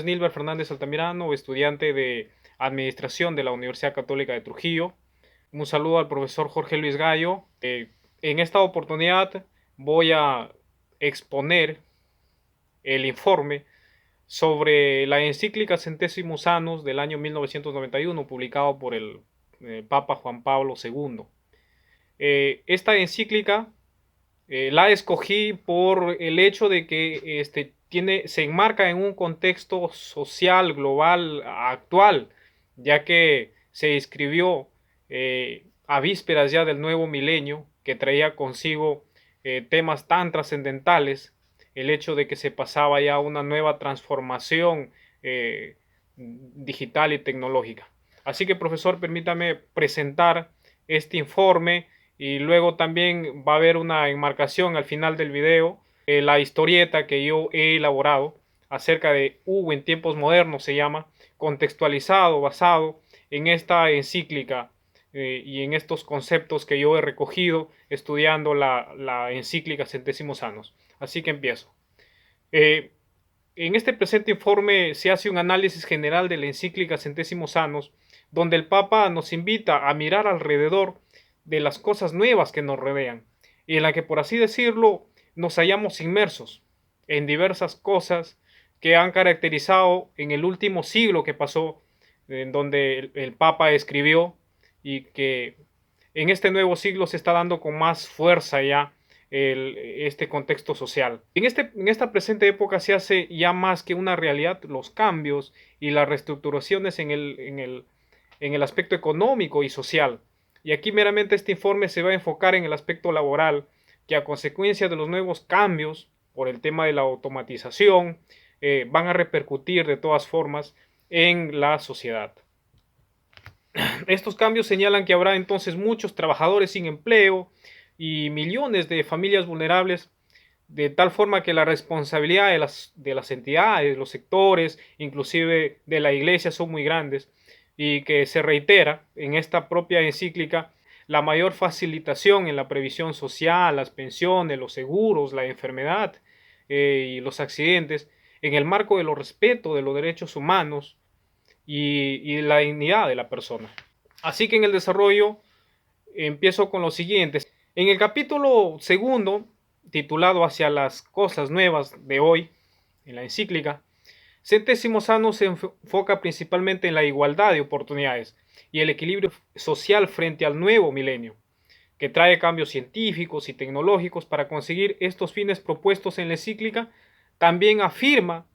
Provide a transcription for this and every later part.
es Nilber Fernández Altamirano, estudiante de Administración de la Universidad Católica de Trujillo. Un saludo al profesor Jorge Luis Gallo. En esta oportunidad voy a exponer el informe sobre la encíclica Centésimos Annus del año 1991, publicado por el Papa Juan Pablo II. Esta encíclica la escogí por el hecho de que se enmarca en un contexto social, global, actual, ya que se escribió a vísperas ya del nuevo milenio, que traía consigo temas tan trascendentales, el hecho de que se pasaba ya a una nueva transformación digital y tecnológica. Así que, profesor, permítame presentar este informe y luego también va a haber una enmarcación al final del video, la historieta que yo he elaborado acerca de Hugo en tiempos modernos, se llama, contextualizado, basado en esta encíclica y en estos conceptos que yo he recogido estudiando la encíclica Centésimos Annus. Así que empiezo. En este presente informe se hace un análisis general de la encíclica Centésimos Annus, donde el Papa nos invita a mirar alrededor de las cosas nuevas que nos rodean, y en la que, por así decirlo, nos hallamos inmersos en diversas cosas que han caracterizado en el último siglo que pasó, en donde el Papa escribió, y que en este nuevo siglo se está dando con más fuerza ya este contexto social. En esta presente época se hace ya más que una realidad los cambios y las reestructuraciones en el aspecto económico y social. Y aquí meramente este informe se va a enfocar en el aspecto laboral, que a consecuencia de los nuevos cambios por el tema de la automatización, van a repercutir de todas formas en la sociedad. Estos cambios señalan que habrá entonces muchos trabajadores sin empleo y millones de familias vulnerables, de tal forma que la responsabilidad de las entidades, los sectores, inclusive de la iglesia, son muy grandes, y que se reitera en esta propia encíclica la mayor facilitación en la previsión social, las pensiones, los seguros, la enfermedad y los accidentes, en el marco de los respeto de los derechos humanos y la dignidad de la persona. Así que en el desarrollo empiezo con lo siguiente. En el capítulo segundo, titulado Hacia las cosas nuevas de hoy, en la encíclica, Centésimos Annus se enfoca principalmente en la igualdad de oportunidades y el equilibrio social frente al nuevo milenio, que trae cambios científicos y tecnológicos para conseguir estos fines propuestos en la encíclica. También afirma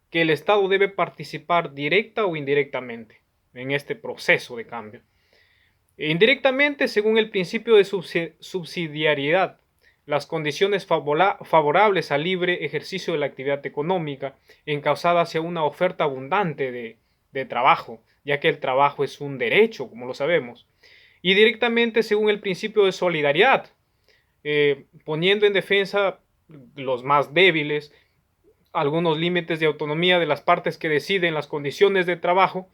que el Estado debe participar directa o indirectamente en este proceso de cambio. Indirectamente, según el principio de subsidiariedad, las condiciones favorables al libre ejercicio de la actividad económica, encauzada hacia una oferta abundante de trabajo, ya que el trabajo es un derecho, como lo sabemos. Y directamente, según el principio de solidaridad, poniendo en defensa los más débiles, algunos límites de autonomía de las partes que deciden las condiciones de trabajo,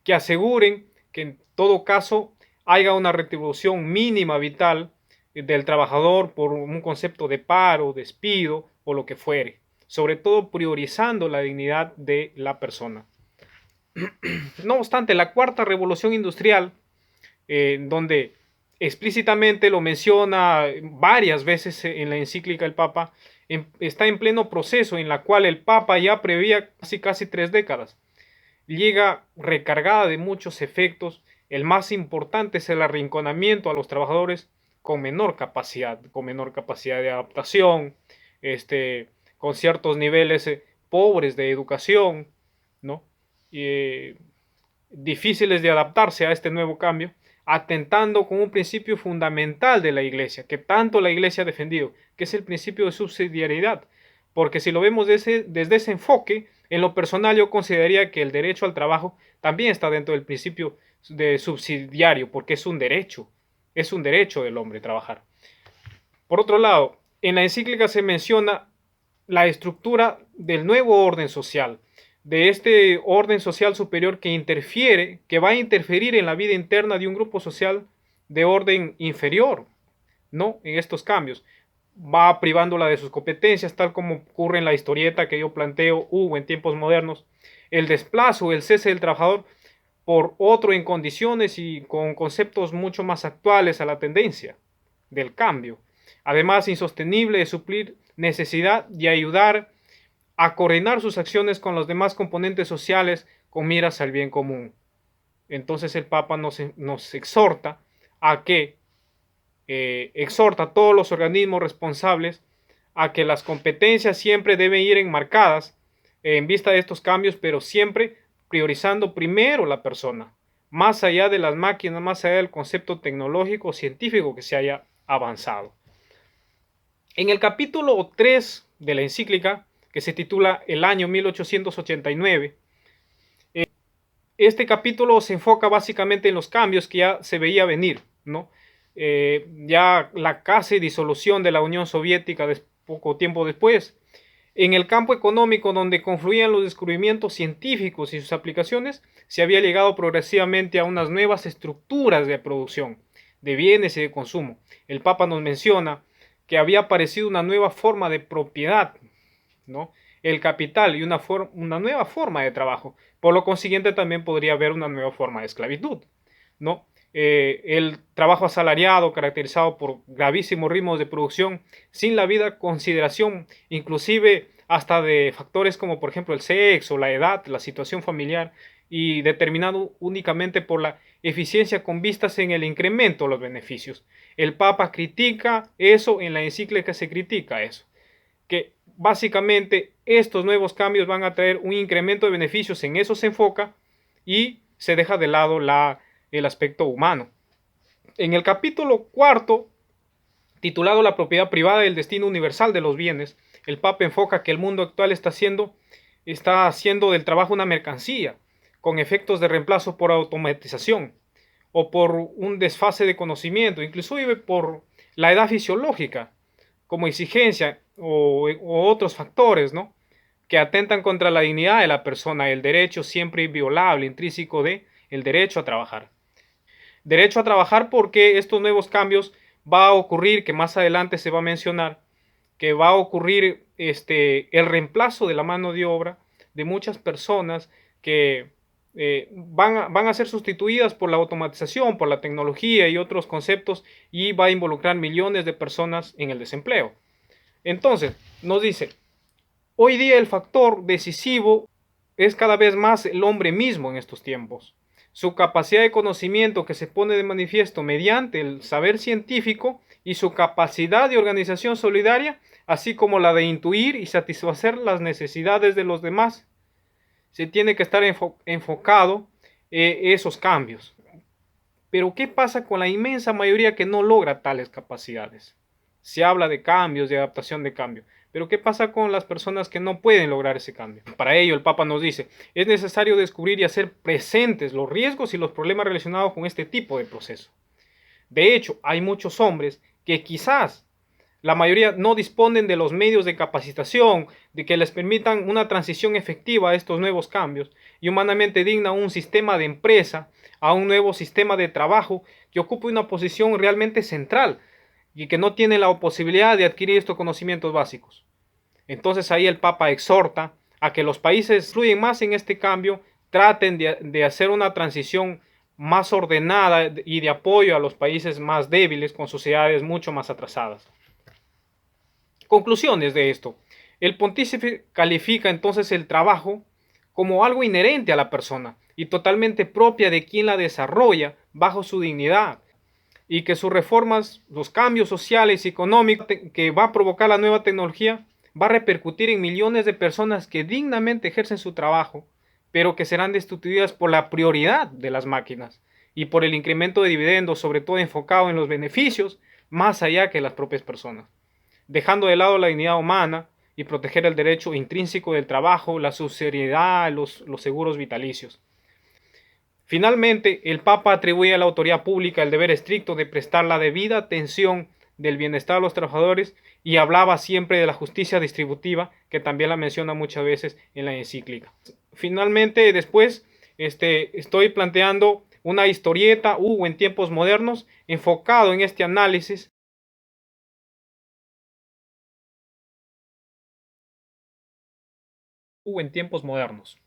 que aseguren que en todo caso haya una retribución mínima vital del trabajador por un concepto de paro, despido o lo que fuere, sobre todo priorizando la dignidad de la persona. No obstante, la cuarta revolución industrial, donde explícitamente lo menciona varias veces en la encíclica el Papa, está en pleno proceso, en la cual el Papa ya preveía casi 3 décadas. Llega recargada de muchos efectos. El más importante es el arrinconamiento a los trabajadores con menor capacidad de adaptación, con ciertos niveles pobres de educación, ¿no? Difíciles de adaptarse a este nuevo cambio, atentando con un principio fundamental de la Iglesia, que tanto la Iglesia ha defendido, que es el principio de subsidiariedad. Porque si lo vemos desde ese enfoque, en lo personal yo consideraría que el derecho al trabajo también está dentro del principio de subsidiario, porque es un derecho del hombre trabajar. Por otro lado, en la encíclica se menciona la estructura del nuevo orden social, de este orden social superior que va a interferir en la vida interna de un grupo social de orden inferior, ¿no? En estos cambios. va privándola de sus competencias, tal como ocurre en la historieta que yo planteo, en tiempos modernos. El desplazo, el cese del trabajador por otro en condiciones y con conceptos mucho más actuales a la tendencia del cambio. Además, insostenible de suplir necesidad y ayudar a coordinar sus acciones con los demás componentes sociales con miras al bien común. Entonces el Papa nos exhorta a que exhorta a todos los organismos responsables a que las competencias siempre deben ir enmarcadas en vista de estos cambios, pero siempre priorizando primero la persona, más allá de las máquinas, más allá del concepto tecnológico o científico que se haya avanzado. En el capítulo 3 de la encíclica, que se titula El año 1889, este capítulo se enfoca básicamente en los cambios que ya se veía venir, ¿no? Ya la casi disolución de la Unión Soviética poco tiempo después. En el campo económico, donde confluían los descubrimientos científicos y sus aplicaciones, se había llegado progresivamente a unas nuevas estructuras de producción, de bienes y de consumo. El Papa nos menciona que había aparecido una nueva forma de propiedad, ¿no? El capital y una nueva forma de trabajo. Por lo consiguiente, también podría haber una nueva forma de esclavitud, ¿no? El trabajo asalariado, caracterizado por gravísimos ritmos de producción, sin la vida consideración, inclusive hasta de factores como por ejemplo el sexo, la edad, la situación familiar, y determinado únicamente por la eficiencia con vistas en el incremento de los beneficios. El Papa critica eso, en la encíclica se critica eso, que básicamente estos nuevos cambios van a traer un incremento de beneficios, en eso se enfoca y se deja de lado el aspecto humano. En el capítulo cuarto, titulado La propiedad privada y el destino universal de los bienes, el Papa enfoca que el mundo actual está haciendo del trabajo una mercancía, con efectos de reemplazo por automatización o por un desfase de conocimiento, inclusive por la edad fisiológica, como exigencia o otros factores, ¿no? Que atentan contra la dignidad de la persona, el derecho siempre inviolable, intrínseco de el derecho a trabajar. Derecho a trabajar porque estos nuevos cambios va a ocurrir, que más adelante se va a mencionar, que va a ocurrir el reemplazo de la mano de obra de muchas personas que van a ser sustituidas por la automatización, por la tecnología y otros conceptos, y va a involucrar millones de personas en el desempleo. Entonces, nos dice, hoy día el factor decisivo es cada vez más el hombre mismo en estos tiempos. Su capacidad de conocimiento que se pone de manifiesto mediante el saber científico y su capacidad de organización solidaria, así como la de intuir y satisfacer las necesidades de los demás. Se tiene que estar enfocado esos cambios. Pero ¿qué pasa con la inmensa mayoría que no logra tales capacidades? Se habla de cambios, de adaptación de cambio. Pero ¿qué pasa con las personas que no pueden lograr ese cambio? Para ello, el Papa nos dice, es necesario descubrir y hacer presentes los riesgos y los problemas relacionados con este tipo de proceso. De hecho, hay muchos hombres que quizás la mayoría no disponen de los medios de capacitación, de que les permitan una transición efectiva a estos nuevos cambios y humanamente digna un sistema de empresa, a un nuevo sistema de trabajo que ocupe una posición realmente central y que no tiene la posibilidad de adquirir estos conocimientos básicos. Entonces ahí el Papa exhorta a que los países influyen más en este cambio, traten de hacer una transición más ordenada y de apoyo a los países más débiles con sociedades mucho más atrasadas. Conclusiones de esto. El pontífice califica entonces el trabajo como algo inherente a la persona y totalmente propia de quien la desarrolla bajo su dignidad, y que sus reformas, los cambios sociales y económicos que va a provocar la nueva tecnología, va a repercutir en millones de personas que dignamente ejercen su trabajo, pero que serán destituidas por la prioridad de las máquinas y por el incremento de dividendos, sobre todo enfocado en los beneficios, más allá que las propias personas, dejando de lado la dignidad humana y proteger el derecho intrínseco del trabajo, la subsidiariedad, los seguros vitalicios. Finalmente, el Papa atribuye a la autoridad pública el deber estricto de prestar la debida atención del bienestar de los trabajadores, y hablaba siempre de la justicia distributiva, que también la menciona muchas veces en la encíclica. Finalmente, después, estoy planteando una historieta en tiempos modernos enfocado en este análisis Hugo en tiempos modernos.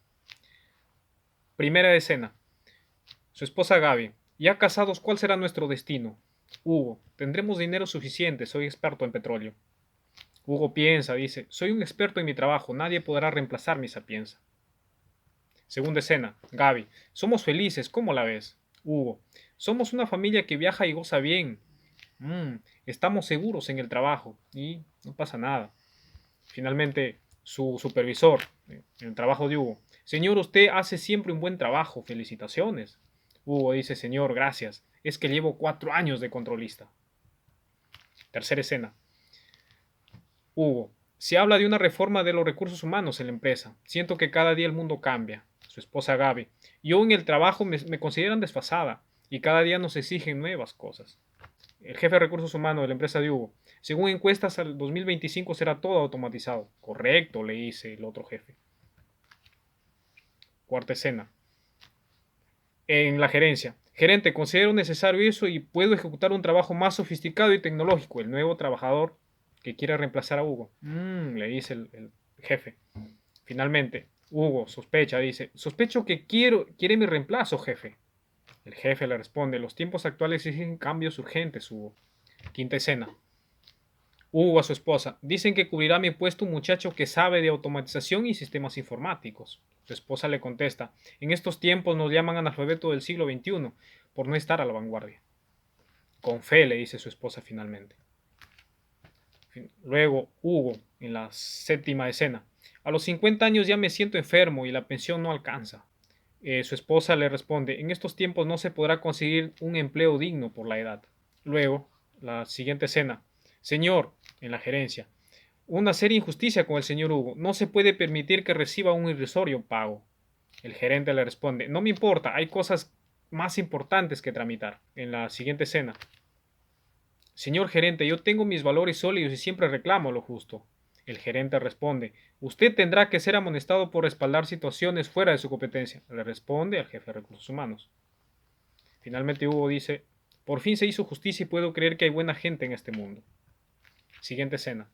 Primera escena. Su esposa Gaby. Ya casados, ¿cuál será nuestro destino? Hugo. Tendremos dinero suficiente, soy experto en petróleo. Hugo piensa, dice, soy un experto en mi trabajo, nadie podrá reemplazar mi sapienza. Segunda escena. Gaby. Somos felices, ¿cómo la ves? Hugo. Somos una familia que viaja y goza bien. Estamos seguros en el trabajo y no pasa nada. Finalmente, su supervisor, en el trabajo de Hugo. Señor, usted hace siempre un buen trabajo. Felicitaciones. Hugo dice, señor, gracias. Es que llevo 4 años de controlista. Tercera escena. Hugo. Se habla de una reforma de los recursos humanos en la empresa. Siento que cada día el mundo cambia. Su esposa Gaby. Yo en el trabajo me consideran desfasada y cada día nos exigen nuevas cosas. El jefe de recursos humanos de la empresa de Hugo. Según encuestas, al 2025 será todo automatizado. Correcto, le dice el otro jefe. Cuarta escena. En la gerencia. Gerente, considero necesario eso y puedo ejecutar un trabajo más sofisticado y tecnológico. El nuevo trabajador que quiere reemplazar a Hugo. Le dice el jefe. Finalmente, Hugo sospecha, dice, sospecho que quiere mi reemplazo, jefe. El jefe le responde, los tiempos actuales exigen cambios urgentes, Hugo. Quinta escena. Hugo a su esposa, dicen que cubrirá mi puesto un muchacho que sabe de automatización y sistemas informáticos. Su esposa le contesta, en estos tiempos nos llaman analfabeto del siglo XXI por no estar a la vanguardia. Con fe, le dice su esposa finalmente. Luego, Hugo, en la séptima escena. A los 50 años ya me siento enfermo y la pensión no alcanza. Su esposa le responde, en estos tiempos no se podrá conseguir un empleo digno por la edad. Luego, la siguiente escena. Señor, en la gerencia. Una seria injusticia con el señor Hugo. No se puede permitir que reciba un irrisorio pago. El gerente le responde, no me importa, hay cosas más importantes que tramitar. En la siguiente escena. Señor gerente, yo tengo mis valores sólidos y siempre reclamo lo justo. El gerente responde, usted tendrá que ser amonestado por respaldar situaciones fuera de su competencia. Le responde al jefe de recursos humanos. Finalmente Hugo dice, por fin se hizo justicia y puedo creer que hay buena gente en este mundo. Siguiente escena.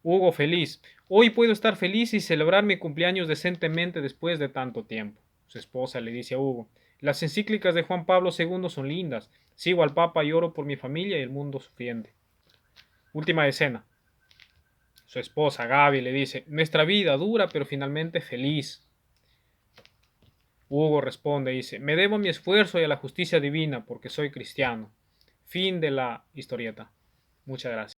Hugo feliz. Hoy puedo estar feliz y celebrar mi cumpleaños decentemente después de tanto tiempo. Su esposa le dice a Hugo, las encíclicas de Juan Pablo II son lindas. Sigo al Papa y oro por mi familia y el mundo sufriente. Última escena. Su esposa Gaby le dice, nuestra vida dura pero finalmente feliz. Hugo responde y dice, me debo a mi esfuerzo y a la justicia divina porque soy cristiano. Fin de la historieta. Muchas gracias.